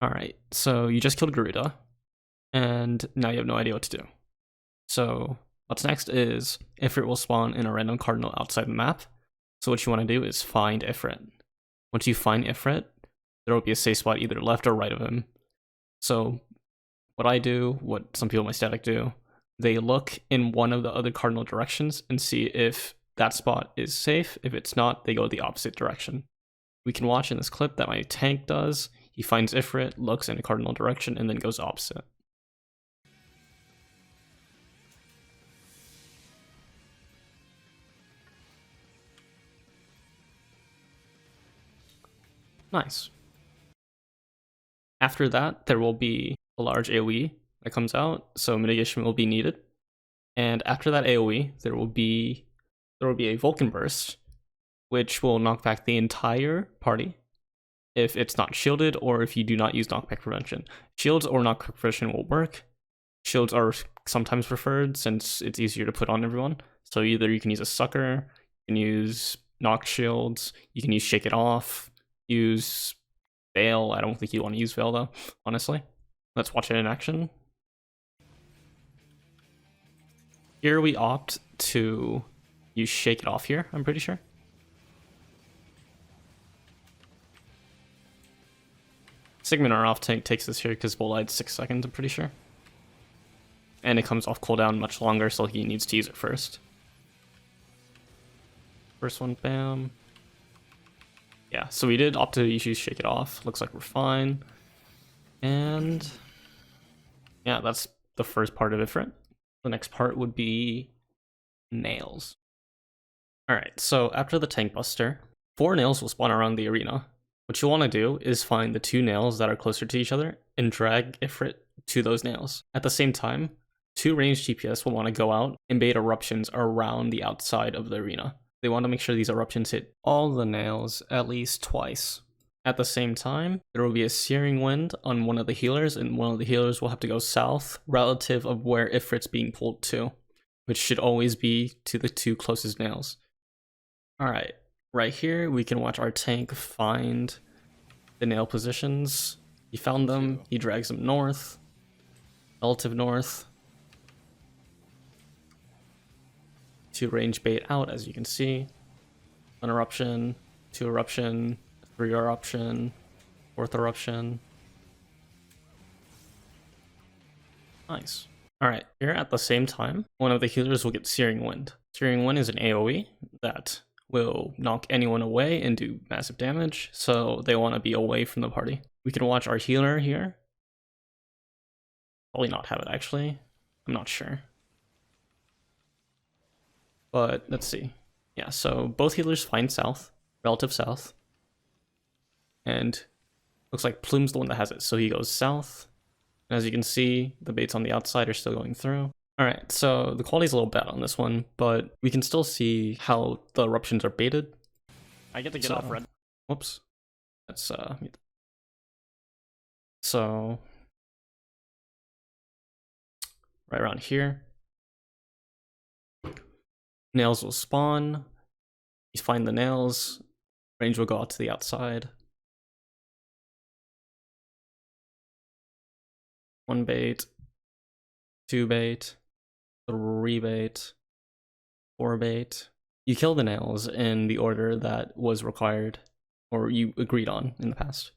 Alright, so you just killed Garuda, and now you have no idea what to do. So what's next is Ifrit will spawn in a random cardinal outside the map. So what you want to do is find Ifrit. Once you find Ifrit, there will be a safe spot either left or right of him. So what I do, what some people in my static do, they look in one of the other cardinal directions and see if that spot is safe. If it's not, they go the opposite direction. We can watch in this clip that my tank does. He finds Ifrit, looks in a cardinal direction, and then goes opposite. Nice. After that, there will be a large AoE that comes out, so mitigation will be needed. And after that AoE, there will be a Vulcan burst, which will knock back the entire party if it's not shielded or if you do not use knockback prevention. Shields or knockback prevention will work. Shields are sometimes preferred since it's easier to put on everyone. So either you can use a sucker, you can use knock shields, you can use shake it off, use Veil. I don't think you want to use Veil though, honestly. Let's watch it in action. Here we opt to use shake it off here, I'm pretty sure. Sigmund our off tank takes this here because Bolide 6 seconds, I'm pretty sure. And it comes off cooldown much longer, so he needs to use it first. First one, bam. Yeah, so we did opt to use shake it off. Looks like we're fine. And yeah, that's the first part of Ifrit. The next part would be nails. Alright, so after the tank buster, 4 nails will spawn around the arena. What you want to do is find the 2 nails that are closer to each other and drag Ifrit to those nails. At the same time, 2 ranged DPS will want to go out and bait eruptions around the outside of the arena. They want to make sure these eruptions hit all the nails at least twice. At the same time, there will be a searing wind on one of the healers, and one of the healers will have to go south relative of where Ifrit's being pulled to, which should always be to the 2 closest nails. Alright, right here we can watch our tank find the nail positions. He found them, he drags them north, relative north. 2 range bait out, as you can see. 1 eruption, 2 eruption, 3 eruption, 4th eruption. Nice. Alright, here at the same time, one of the healers will get Searing Wind. Searing Wind is an AoE that will knock anyone away and do massive damage, so they want to be away from the party. We can watch our healer here. Probably not have it actually. I'm not sure. But let's see. Yeah, so both healers find south, relative south. And looks like Plume's the one that has it, so he goes south. And as you can see, the baits on the outside are still going through. Alright, so the quality's a little bad on this one, but we can still see how the eruptions are baited. I get to get off red. Whoops. That's so right around here. Nails will spawn. You find the nails. Range will go out to the outside. 1 bait, 2 bait, 3 bait, 4 bait. You kill the nails in the order that was required or you agreed on in the past.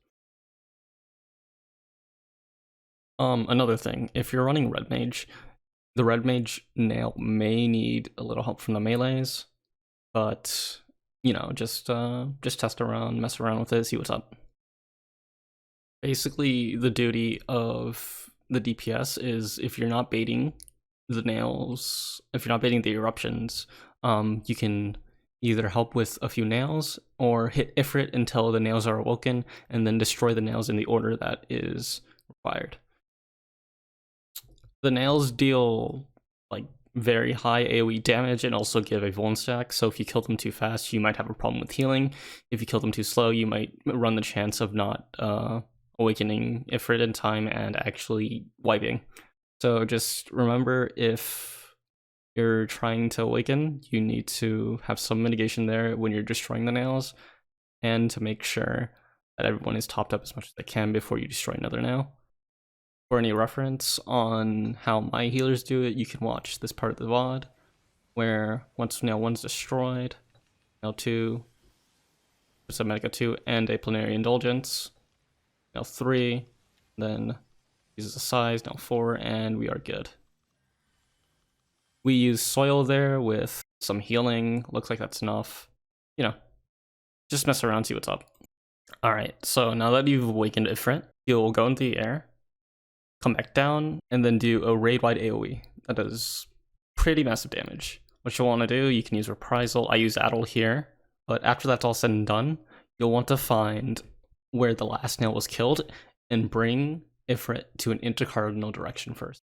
Another thing, if you're running Red Mage, the Red Mage nail may need a little help from the melees, but you know, just test around, mess around with it, see what's up. Basically, the duty of the DPS is if you're not baiting the nails, if you're not baiting the eruptions, you can either help with a few nails or hit Ifrit until the nails are awoken and then destroy the nails in the order that is required. The nails deal like very high AoE damage and also give a vuln stack, so if you kill them too fast, you might have a problem with healing. If you kill them too slow, you might run the chance of not awakening Ifrit in time and actually wiping. So just remember, if you're trying to awaken, you need to have some mitigation there when you're destroying the nails, and to make sure that everyone is topped up as much as they can before you destroy another nail. For any reference on how my healers do it, you can watch this part of the VOD, where once nail 1's destroyed, nail 2, Medica 2, and a Plenary Indulgence, nail 3, then uses a size, nail 4, and we are good. We use soil there with some healing, looks like that's enough. You know, just mess around, see what's up. Alright, so now that you've awakened Ifrit, you'll go into the air, come back down, and then do a raid-wide AoE. That does pretty massive damage. What you'll want to do, you can use Reprisal. I use Addle here, but after that's all said and done, you'll want to find where the last nail was killed and bring Ifrit to an intercardinal direction first.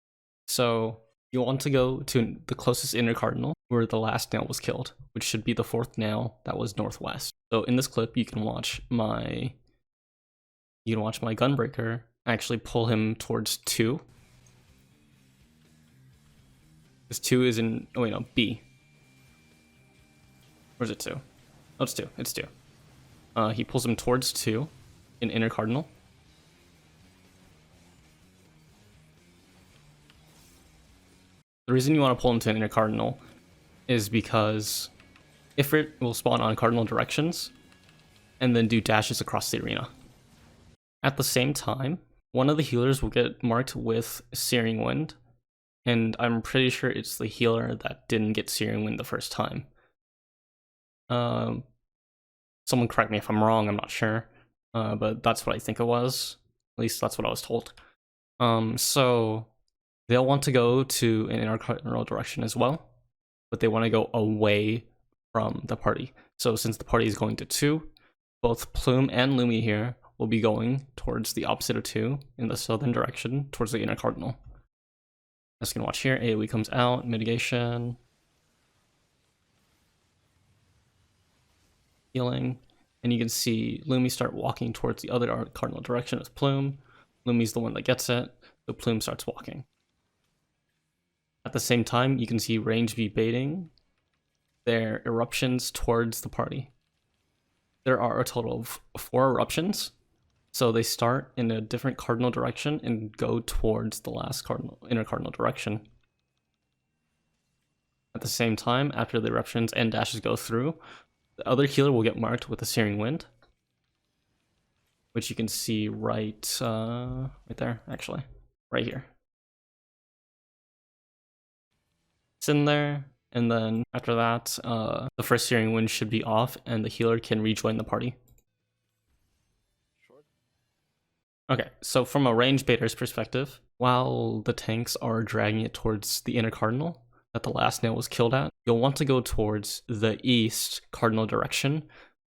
So you'll want to go to the closest intercardinal where the last nail was killed, which should be the 4th nail that was northwest. So in this clip, you can watch my Gunbreaker actually pull him towards 2. This 2 is in, oh wait, no, B. Where's it 2? Oh, it's 2. It's 2. He pulls him towards 2 in intercardinal. The reason you want to pull him to an intercardinal is because Ifrit will spawn on cardinal directions and then do dashes across the arena. At the same time, one of the healers will get marked with Searing Wind, and I'm pretty sure it's the healer that didn't get Searing Wind the first time. Someone correct me if I'm wrong, I'm not sure, but that's what I think it was. At least that's what I was told. So they'll want to go to an intercardinal direction as well, but they want to go away from the party. So since the party is going to 2, both Plume and Lumi here will be going towards the opposite of 2 in the southern direction, towards the intercardinal. As you can watch here, AoE comes out, mitigation, healing, and you can see Lumi start walking towards the other cardinal direction with Plume. Lumi's the one that gets it, so Plume starts walking. At the same time, you can see range be baiting their eruptions towards the party. There are a total of 4 eruptions, so they start in a different cardinal direction and go towards the last intercardinal direction. At the same time, after the eruptions and dashes go through, the other healer will get marked with a Searing Wind, which you can see right there, actually, right here. It's in there, and then after that, the first Searing Wind should be off, and the healer can rejoin the party. Okay, so from a range baiter's perspective, while the tanks are dragging it towards the intercardinal that the last nail was killed at, you'll want to go towards the east cardinal direction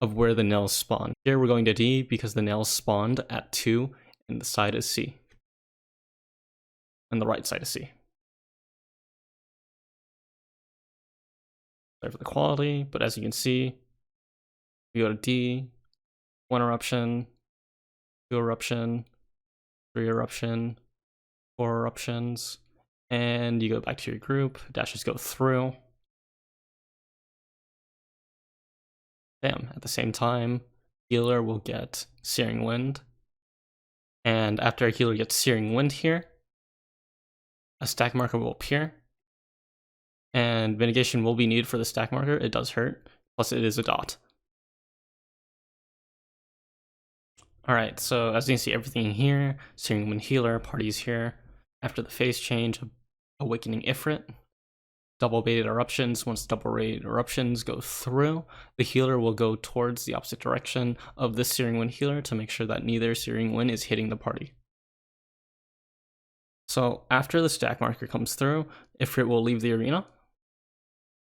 of where the nails spawn. Here we're going to D because the nails spawned at 2 and the side is C. And the right side is C. Sorry for the quality, but as you can see, we go to D, 1 eruption, 2 eruption, 3 eruption, 4 eruptions, and you go back to your group, dashes go through. Bam, at the same time, healer will get Searing Wind. And after a healer gets Searing Wind here, a stack marker will appear. And mitigation will be needed for the stack marker, it does hurt, plus it is a dot. Alright, so as you can see, everything here, Searing Wind healer, parties here. After the phase change, awakening Ifrit, double baited eruptions. Once double baited eruptions go through, the healer will go towards the opposite direction of this Searing Wind healer to make sure that neither Searing Wind is hitting the party. So after the stack marker comes through, Ifrit will leave the arena,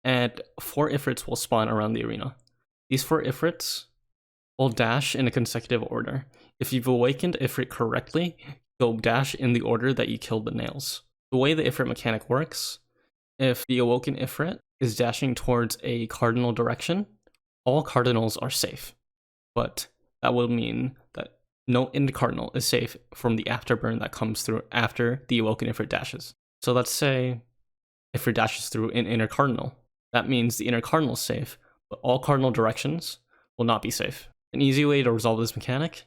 and 4 Ifrits will spawn around the arena. These 4 Ifrits will dash in a consecutive order. If you've awakened Ifrit correctly, you'll dash in the order that you killed the nails. The way the Ifrit mechanic works, if the awoken Ifrit is dashing towards a cardinal direction, all cardinals are safe. But that will mean that no intercardinal is safe from the afterburn that comes through after the awoken Ifrit dashes. So let's say Ifrit dashes through an intercardinal. That means the intercardinal is safe, but all cardinal directions will not be safe. An easy way to resolve this mechanic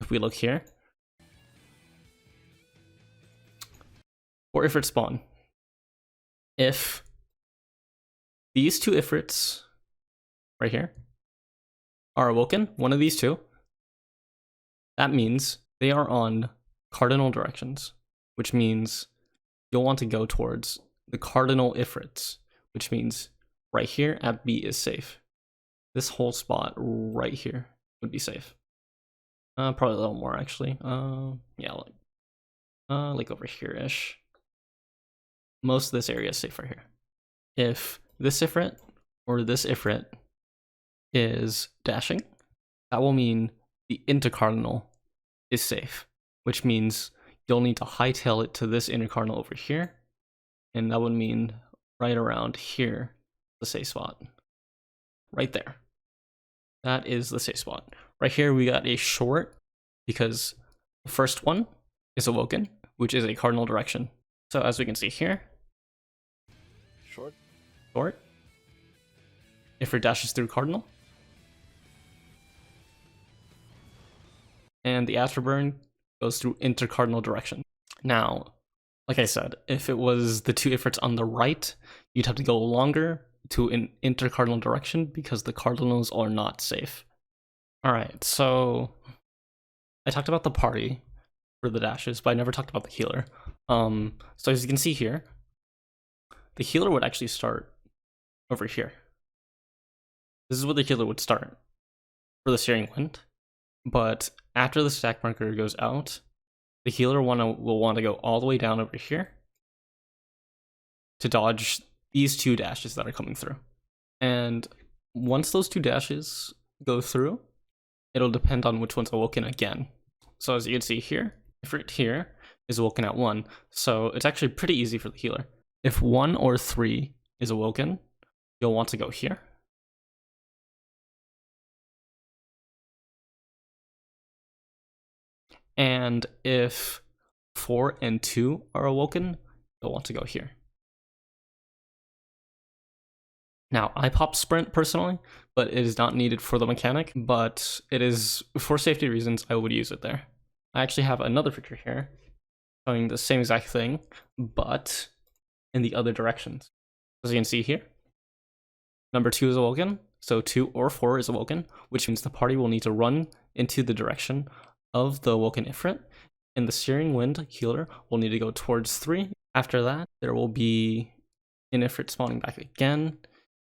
if we look here, for Ifrit spawn, if these two Ifrits right here are awoken, one of these two, that means they are on cardinal directions, which means you'll want to go towards the cardinal Ifrits, which means right here at B is safe. This whole spot right here would be safe. Probably a little more actually. Yeah, like over here-ish. Most of this area is safe right here. If this Ifrit or this Ifrit is dashing, that will mean the intercardinal is safe, which means you'll need to hightail it to this intercardinal over here, and that would mean right around here, the safe spot. Right there. That is the safe spot. Right here we got a short, because the first one is awoken, which is a cardinal direction. So as we can see here, short. If it dashes through cardinal, and the afterburn goes through intercardinal direction. Now, like I said, if it was the two Ifrits on the right, you'd have to go longer to an intercardinal direction because the cardinals are not safe. Alright, so I talked about the party for the dashes, but I never talked about the healer. So as you can see here, the healer would actually start over here. This is where the healer would start for the steering wind, but after the stack marker goes out, the healer will want to go all the way down over here to dodge these two dashes that are coming through. And once those two dashes go through, it'll depend on which one's awoken again. So as you can see here, Ifrit here is awoken at 1, so it's actually pretty easy for the healer. If 1 or 3 is awoken, you'll want to go here. And if 4 and 2 are awoken, you'll want to go here. Now, I pop sprint personally, but it is not needed for the mechanic, but it is, for safety reasons, I would use it there. I actually have another picture here showing the same exact thing, but in the other directions. As you can see here, number 2 is awoken, so 2 or 4 is awoken, which means the party will need to run into the direction of the awoken Ifrit, and the steering wind healer will need to go towards 3. After that, there will be an Ifrit spawning back again,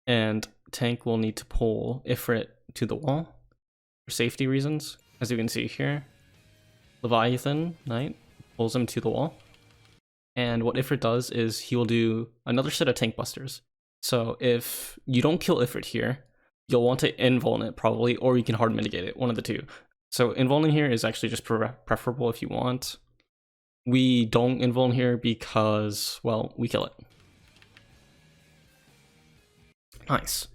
and tank will need to pull Ifrit to the wall for safety reasons. As you can see here, Leviathan Knight pulls him to the wall, and what Ifrit does is he will do another set of tank busters. So if you don't kill Ifrit here, you'll want to invuln it probably, or you can hard mitigate it, one of the two. So invulning here is actually just preferable if you want. We don't invuln here because, well, we kill it. Nice.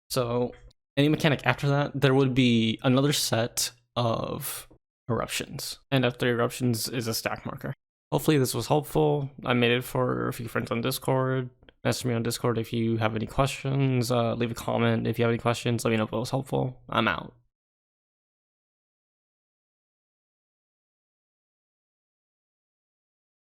So any mechanic after that, there would be another set of eruptions. And after eruptions is a stack marker. Hopefully this was helpful. I made it for a few friends on Discord. Message me on Discord if you have any questions. Leave a comment if you have any questions. Let me know if it was helpful. I'm out.